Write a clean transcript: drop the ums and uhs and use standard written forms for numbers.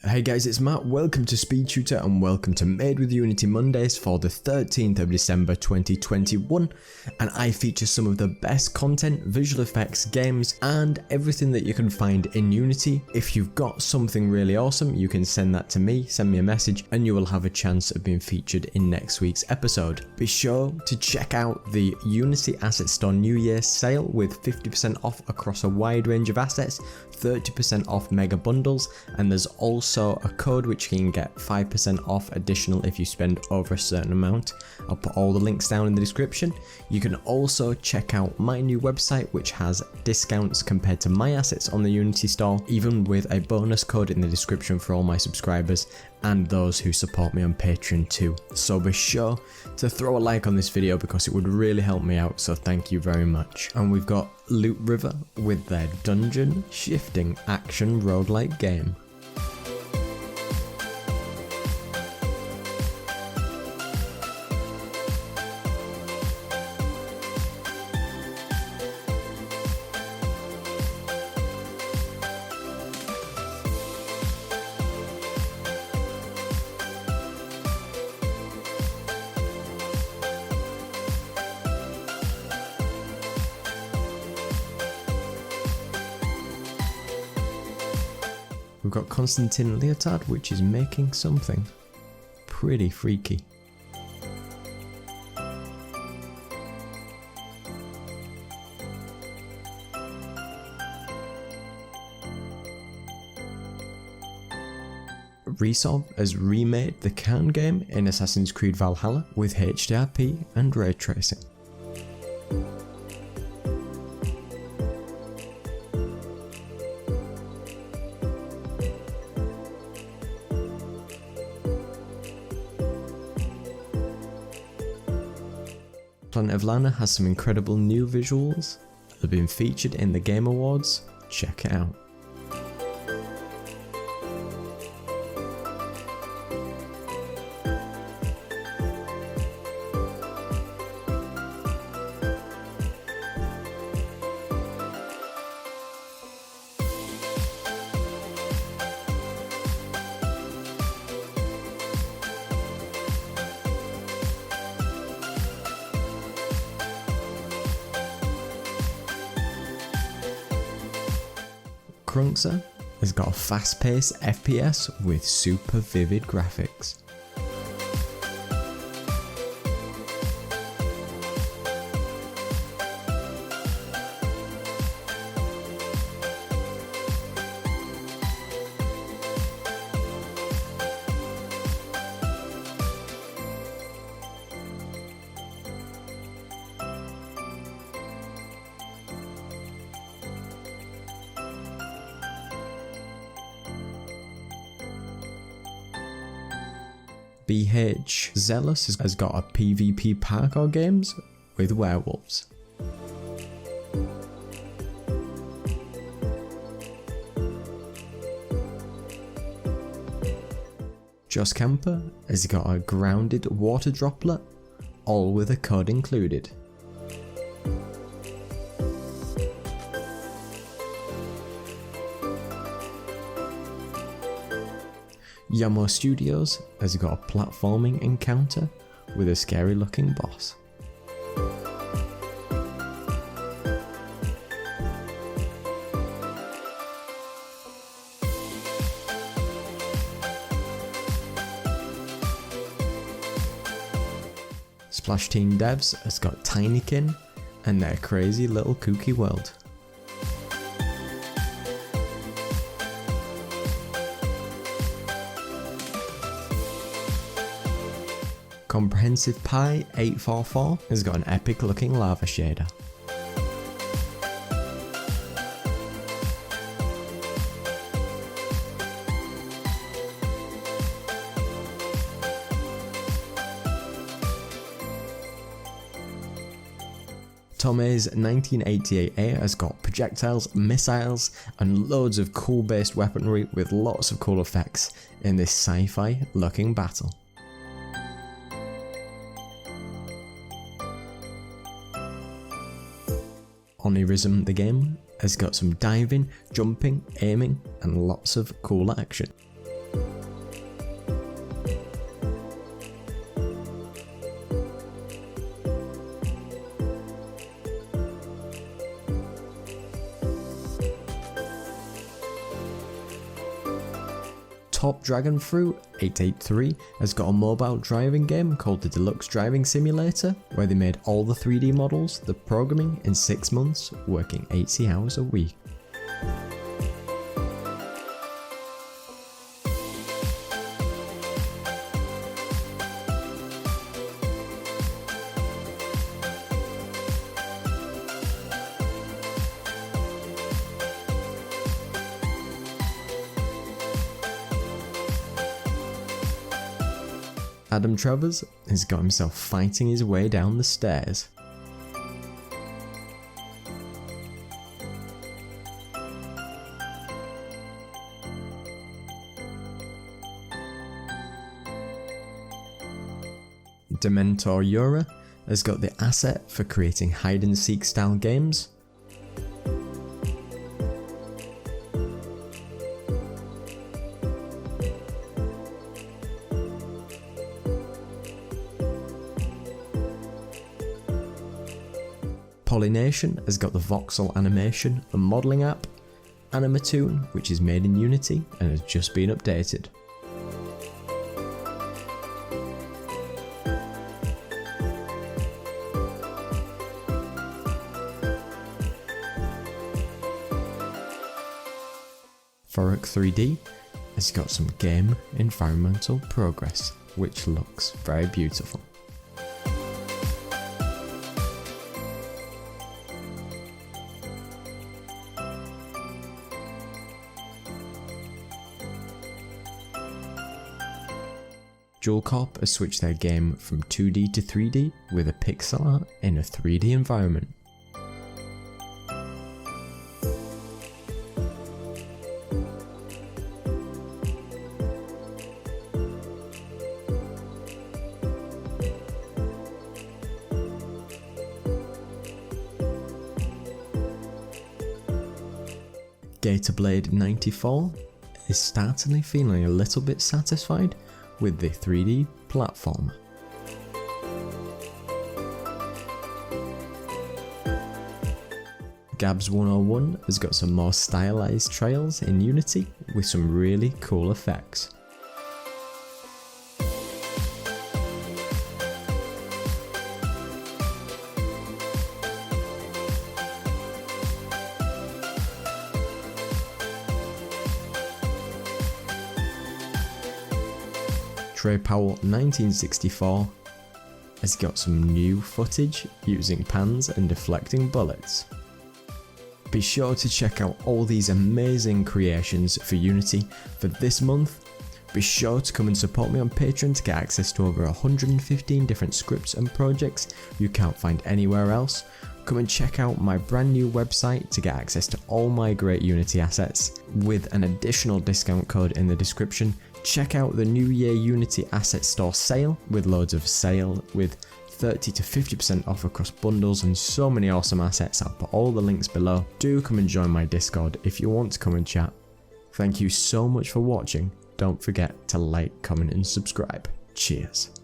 Hey guys, it's Matt, welcome to SpeedTutor and welcome to Made with Unity Mondays for the 13th of December 2021, and I feature some of the best content, visual effects, games and everything that you can find in Unity. If you've got something really awesome, you can send that to me, send me a message and you will have a chance of being featured in next week's episode. Be sure to check out the Unity Asset Store New Year sale with 50% off across a wide range of assets, 30% off mega bundles, and there's also a code which you can get 5% off additional if you spend over a certain amount. I'll put all the links down in the description. You can also check out my new website which has discounts compared to my assets on the Unity store, even with a bonus code in the description for all my subscribers and those who support me on Patreon too. So be sure to throw a like on this video because it would really help me out, so thank you very much. And we've got Loot River with their dungeon shifting action roguelike game. We've got Constantine Leotard, which is making something pretty freaky. Resolve has remade the Khan game in Assassin's Creed Valhalla with HDRP and ray tracing. Planet of Lana has some incredible new visuals that have been featured in the Game Awards. Check it out. Crunkser has got a fast-paced FPS with super vivid graphics. BH Zealous has got a PvP parkour games with Werewolves. Joss Camper has got a grounded water droplet, all with a code included. Yamo Studios has got a platforming encounter with a scary looking boss. Splash Team Devs has got Tinykin and their crazy little kooky world. Comprehensive Pie 844 has got an epic looking lava shader. Tome's 1988A has got projectiles, missiles and loads of cool based weaponry with lots of cool effects in this sci-fi looking battle. Onirism the game has got some diving, jumping, aiming and lots of cool action. Top Dragon Fruit 883 has got a mobile driving game called the Deluxe Driving Simulator, where they made all the 3D models, the programming in 6 months, working 80 hours a week. Adamtravers has got himself fighting his way down the stairs. Dementor Yura has got the asset for creating hide and seek style games. PolyNation has got the voxel animation and modelling app. Anima Toon, which is made in Unity and has just been updated. Farrukh 3D has got some game environmental progress, which looks very beautiful. Duelcorp has switched their game from 2D to 3D with a pixel art in a 3D environment. Gatorblade 94 is startingly feeling a little bit satisfied with the 3D platform. Gabs 101 has got some more stylized trails in Unity with some really cool effects. Trey 1964 has got some new footage using pans and deflecting bullets. Be sure to check out all these amazing creations for Unity for this month. Be sure to come and support me on Patreon to get access to over 115 different scripts and projects you can't find anywhere else. Come and check out my brand new website to get access to all my great Unity assets with an additional discount code in the description. Check out the New Year Unity Asset Store sale with loads of sale with 30 to 50% off across bundles and so many awesome assets. I'll put all the links below. Do come and join my Discord if you want to come and chat. Thank you so much for watching. Don't forget to like, comment and subscribe. Cheers.